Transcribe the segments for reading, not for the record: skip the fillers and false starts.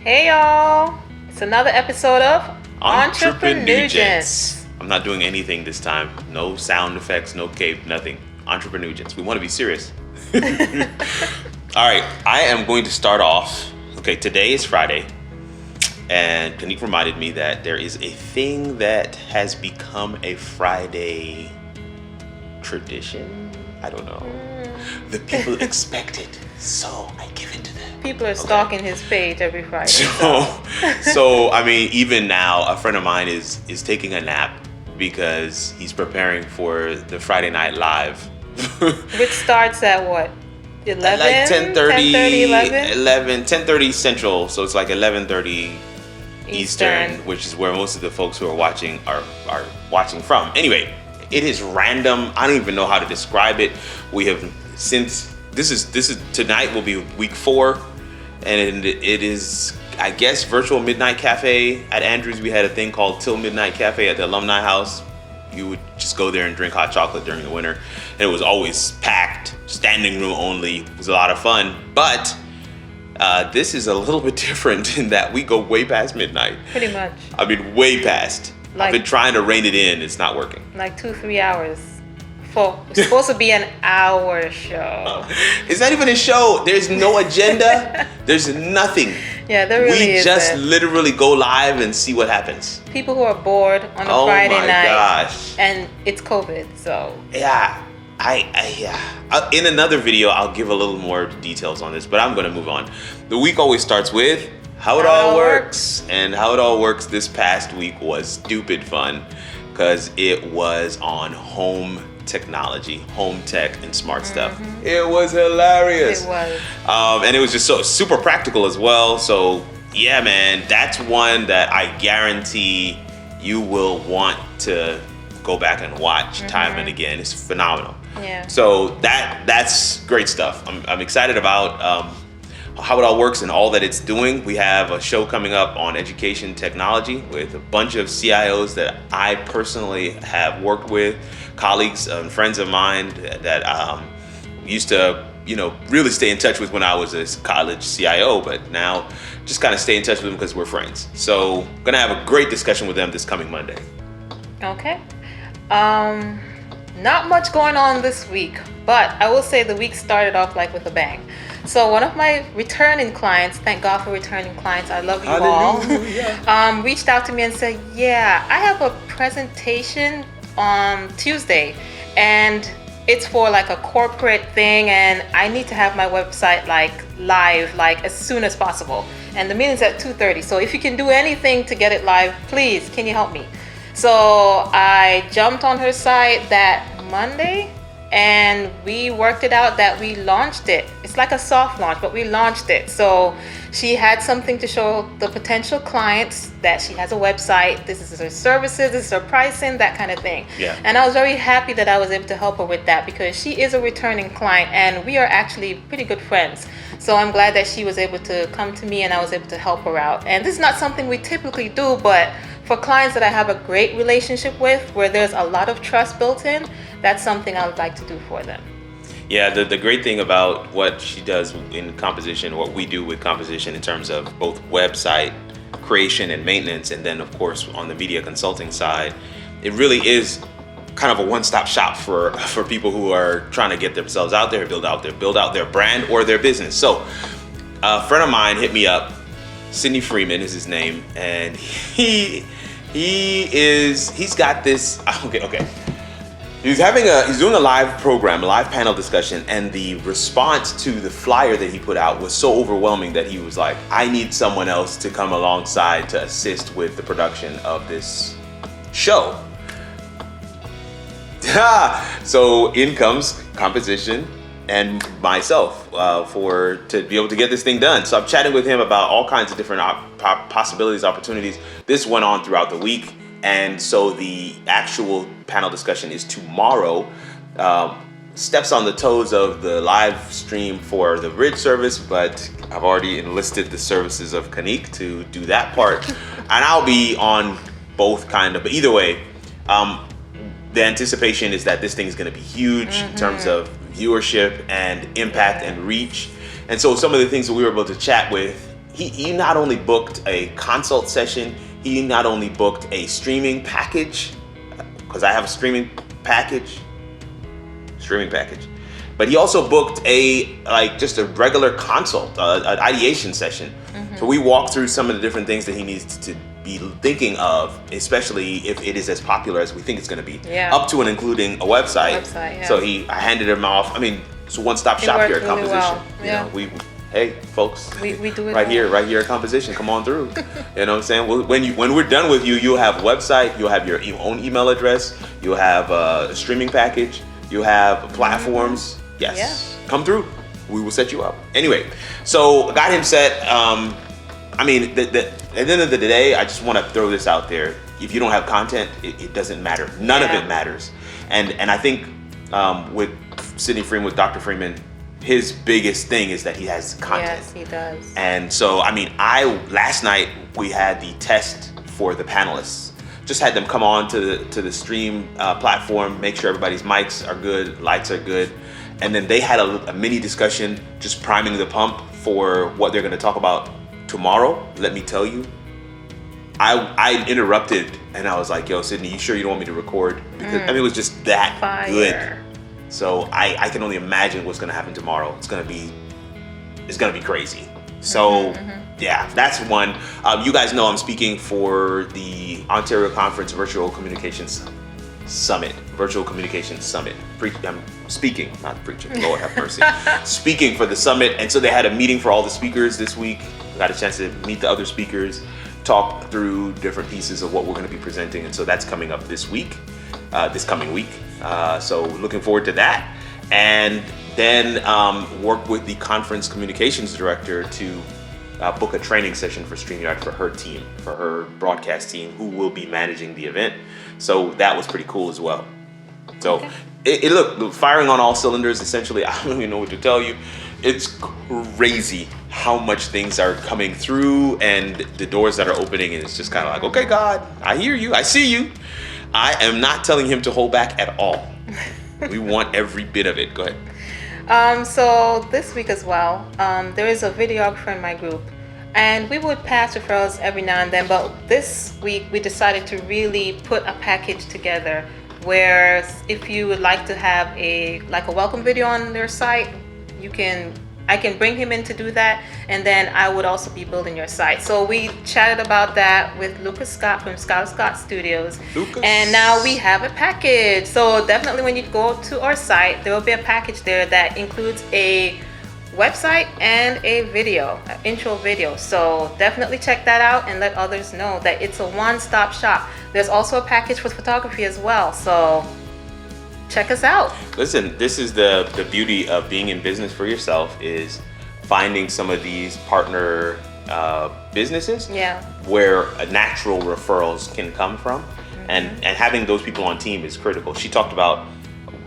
Hey y'all! It's another episode of EntrepreNugents. I'm not doing anything this time. No sound effects, no cape, nothing. EntrepreNugents. We want to be serious. All right, I am going to start off. Okay, today is Friday, and Kanique reminded me that there is a thing that has become a Friday tradition. I don't know. The people expect it, so I give it to them. People are stalking his page every Friday. So I mean, even now, a friend of mine is taking a nap because he's preparing for the Friday Night Live. Which starts at what? 11? Like 10:30, 11? 10:30 Central. So it's like 11:30 Eastern, which is where most of the folks who are watching are watching from. Anyway, it is random. I don't even know how to describe it. We have since this is tonight will be week 4. And it is, I guess, virtual midnight cafe at Andrews. We had a thing called Till Midnight Cafe at the Alumni House. You would just go there and drink hot chocolate during the winter. And it was always packed, standing room only. It was a lot of fun. But this is a little bit different in that we go way past midnight. Pretty much. I mean, way past. I've been trying to rein it in. It's not working. Like 2-3 hours. It's supposed to be an hour show. It's not even a show. There's no agenda. There's nothing. Yeah, there really is. We just literally go live and see what happens. People who are bored on a Friday night. Gosh. And it's COVID, so. Yeah. In another video, I'll give a little more details on this, but I'm going to move on. The week always starts with how it all works. And how it all works this past week was stupid fun because it was on home technology, home tech, and smart stuff. It was hilarious. It was. And it was just so super practical as well. So yeah, man, that's one that I guarantee you will want to go back and watch time and again. It's phenomenal. Yeah. So that's great stuff. I'm excited about how it all works and all that it's doing. We have a show coming up on education technology with a bunch of CIOs that I personally have worked with, colleagues and friends of mine that used to, really stay in touch with when I was a college CIO, but now just kind of stay in touch with them because we're friends. So gonna have a great discussion with them this coming Monday. Okay. Not much going on this week, but I will say the week started off with a bang. So one of my returning clients, thank God for returning clients, I love you all, reached out to me and said, yeah, I have a presentation on Tuesday and it's for a corporate thing and I need to have my website live as soon as possible. And the meeting's at 2:30. So if you can do anything to get it live, please, can you help me? So I jumped on her site that Monday and we worked it out that we launched it. It's like a soft launch, but we launched it. So she had something to show the potential clients that she has a website. This is her services, this is her pricing, that kind of thing. Yeah. And I was very happy that I was able to help her with that because she is a returning client and we are actually pretty good friends. So I'm glad that she was able to come to me and I was able to help her out. And this is not something we typically do, but for clients that I have a great relationship with, where there's a lot of trust built in, that's something I would like to do for them. Yeah, the great thing about what she does in composition, what we do with composition in terms of both website creation and maintenance, and then of course on the media consulting side, it really is kind of a one-stop shop for people who are trying to get themselves out there, build out their brand or their business. So a friend of mine hit me up, Sidney Freeman is his name, and he's got this. Okay. He's doing a live program, a live panel discussion, and the response to the flyer that he put out was so overwhelming that he was like, I need someone else to come alongside to assist with the production of this show. So in comes composition and myself to be able to get this thing done. So I'm chatting with him about all kinds of different possibilities, opportunities. This went on throughout the week. And so the actual panel discussion is tomorrow. Steps on the toes of the live stream for the bridge service, but I've already enlisted the services of Kanique to do that part. And I'll be on both but either way, the anticipation is that this thing is going to be huge in terms of viewership and impact and reach. And so some of the things that we were able to chat with he not only booked a consult session, he not only booked a streaming package, because I have a streaming package, but he also booked just a regular consult, an ideation session. So we walked through some of the different things that he needs to be thinking of, especially if it is as popular as we think it's going to be, up to and including a website. So I handed him off. I mean, it's a one-stop shop here at really Composition. well. You know, hey folks, we do it right here at Composition. Come on through. You know what I'm saying? Well, when we're done with you, you'll have a website, you'll have your own email address, you'll have a streaming package, you'll have platforms. Yes, come through. We will set you up. Anyway, so got him set. I mean, at the end of the day, I just want to throw this out there. If you don't have content, it doesn't matter. None of it matters. And I think with Sidney Freeman, with Dr. Freeman, his biggest thing is that he has content. Yes, he does. And so, I mean, last night we had the test for the panelists. Just had them come on to the stream platform, make sure everybody's mics are good, lights are good. And then they had a mini discussion, just priming the pump for what they're going to talk about tomorrow. Let me tell you, I interrupted and I was like, yo, Sydney, you sure you don't want me to record? Because I mean, it was just that good. So I can only imagine what's going to happen tomorrow. It's going to be crazy. So yeah, that's one. You guys know I'm speaking for the Ontario Conference Virtual Communications Summit. I'm speaking, not preaching. Lord have mercy. Speaking for the summit. And so they had a meeting for all the speakers this week. I got a chance to meet the other speakers, talk through different pieces of what we're going to be presenting. And so that's coming up this coming week. So looking forward to that. And then work with the conference communications director to book a training session for StreamYard for her team, for her broadcast team, who will be managing the event. So that was pretty cool as well. So it looked firing on all cylinders. Essentially, I don't even know what to tell you. It's crazy how much things are coming through and the doors that are opening. And it's just kind of like, okay, God, I hear you. I see you. I am not telling him to hold back at all. We want every bit of it. Go ahead. So this week as well, there is a videographer in my group, and we would pass referrals every now and then, but this week we decided to really put a package together where if you would like to have a welcome video on their site, I can bring him in to do that, and then I would also be building your site. So we chatted about that with Lucas Scott from Scott Studios. And now we have a package. So definitely when you go to our site, there will be a package there that includes a website and a video, an intro video. So definitely check that out and let others know that it's a one-stop shop. There's also a package for photography as well. So check us out. Listen, this is the beauty of being in business for yourself, is finding some of these partner businesses where natural referrals can come from, and having those people on team is critical. She talked about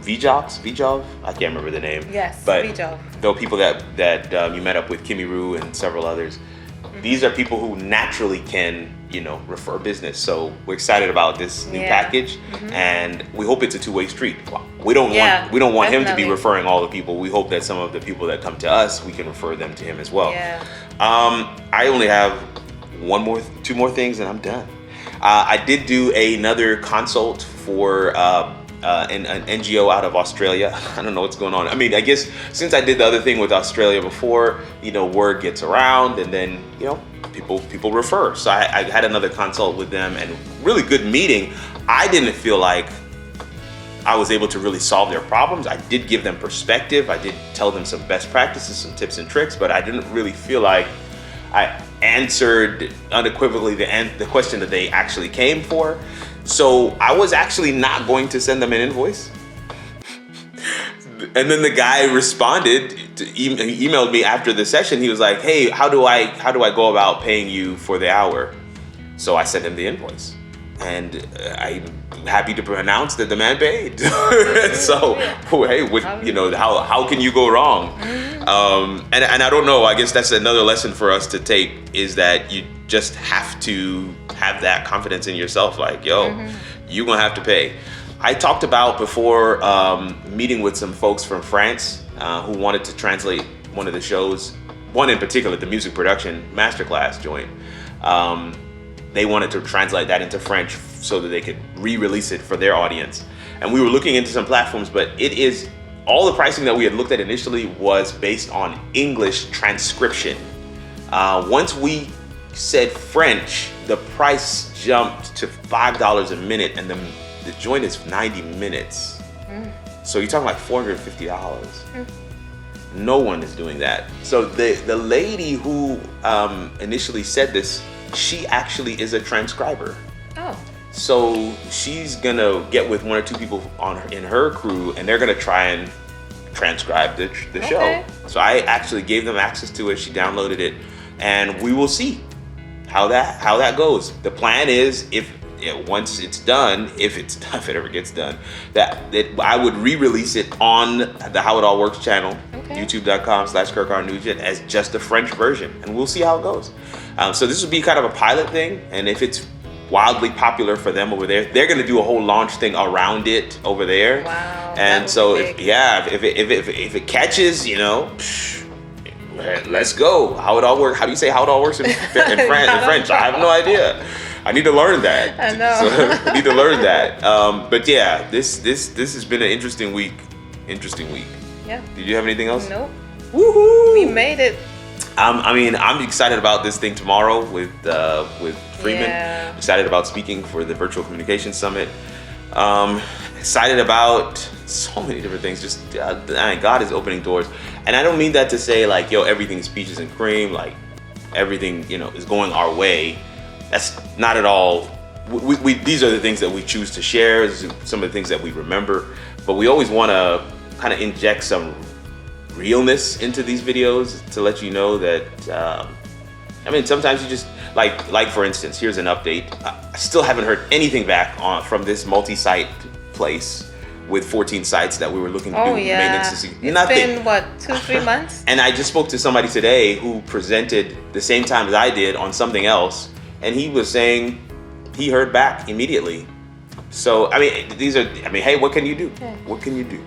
VJOV, I can't remember the name. Yes, but VJOV. The people that you met up with, Kimmy Rue and several others. These are people who naturally can, refer business. So we're excited about this new package, and we hope it's a two-way street. We don't want him to be referring all the people. We hope that some of the people that come to us, we can refer them to him as well. I only have two more things, and I'm done. I did do another consult for an NGO out of Australia. I don't know what's going on. I mean, I guess since I did the other thing with Australia before, word gets around, and then people refer. So I had another consult with them, and really good meeting. I didn't feel like I was able to really solve their problems. I did give them perspective. I did tell them some best practices, some tips and tricks, but I didn't really feel like I answered unequivocally the question that they actually came for. So I was actually not going to send them an invoice. And then the guy responded, he emailed me after the session. He was like, hey, how do I go about paying you for the hour? So I sent him the invoice. And I'm happy to announce that the man paid. So, hey, how can you go wrong? And I don't know, I guess that's another lesson for us to take, is that you just have to have that confidence in yourself. Like, you're gonna have to pay. I talked about before meeting with some folks from France who wanted to translate one of the shows one in particular, the music production masterclass joint. They wanted to translate that into French so that they could re-release it for their audience. And we were looking into some platforms, but it is all the pricing that we had looked at initially was based on English transcription. Once we said French, the price jumped to $5 a minute, and the joint is 90 minutes. So you're talking like $450. No one is doing that. So the lady who initially said this, she actually is a transcriber. Oh. So she's gonna get with one or two people in her crew, and they're gonna try and transcribe the show. So I actually gave them access to it. She downloaded it, and we will see how that goes. The plan is once it's done, if it ever gets done, that I would re-release it on the How It All Works channel, youtube.com/KirkNugent, as just the French version, and we'll see how it goes. So this would be kind of a pilot thing, and if it's wildly popular for them over there, they're going to do a whole launch thing around it over there. Wow. And so if it catches, let's go. How it all works? How do you say how it all works in French? I have no idea. I need to learn that. I know. So I need to learn that. But yeah, this has been an interesting week. Yeah. Did you have anything else? Nope. Woohoo! We made it. I'm excited about this thing tomorrow with Freeman. Yeah. Excited about speaking for the Virtual Communication Summit. Excited about so many different things. Just God is opening doors, and I don't mean that to say like, everything's peaches and cream, like everything is going our way. That's not at all. These are the things that we choose to share. Some of the things that we remember, but we always want to kind of inject some realness into these videos to let you know that sometimes you just like for instance, here's an update. I still haven't heard anything back from this multi-site place with 14 sites that we were looking to do maintenance. It's Nothing. been what, 2-3 months? And I just spoke to somebody today who presented the same time as I did on something else, and he was saying he heard back immediately. So hey, what can you do? Yeah. What can you do?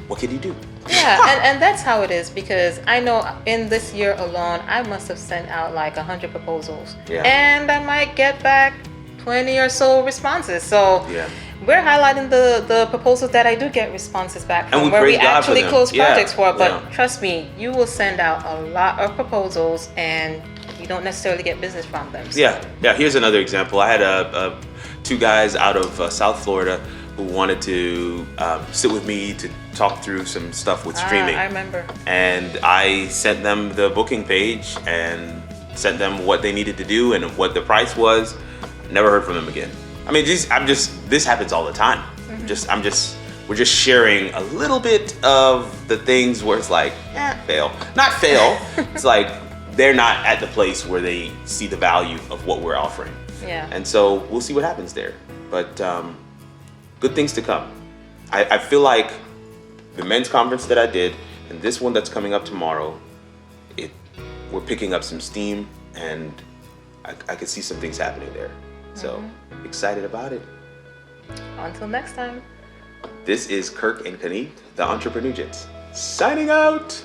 What can you do? Yeah, and that's how it is, because I know in this year alone, I must have sent out like 100 proposals. Yeah. And I might get back 20 or so responses. So Yeah. we're highlighting the proposals that I do get responses back from, And we where we praise God for actually them. close Yeah, projects for. But yeah. trust me, you will send out a lot of proposals and you don't necessarily get business from them. So. Yeah. Here's another example. I had two guys out of South Florida who wanted to sit with me to talk through some stuff with streaming. I remember. And I sent them the booking page and sent them what they needed to do and what the price was. Never heard from them again. This happens all the time. Mm-hmm. We're just sharing a little bit of the things where it's like, fail. Not fail. It's like they're not at the place where they see the value of what we're offering. Yeah. And so we'll see what happens there. But good things to come. I feel like the men's conference that I did and this one that's coming up tomorrow, we're picking up some steam, and I could see some things happening there. So excited about it. Until next time. This is Kirk and Kanique, the EntrepreNugents, signing out.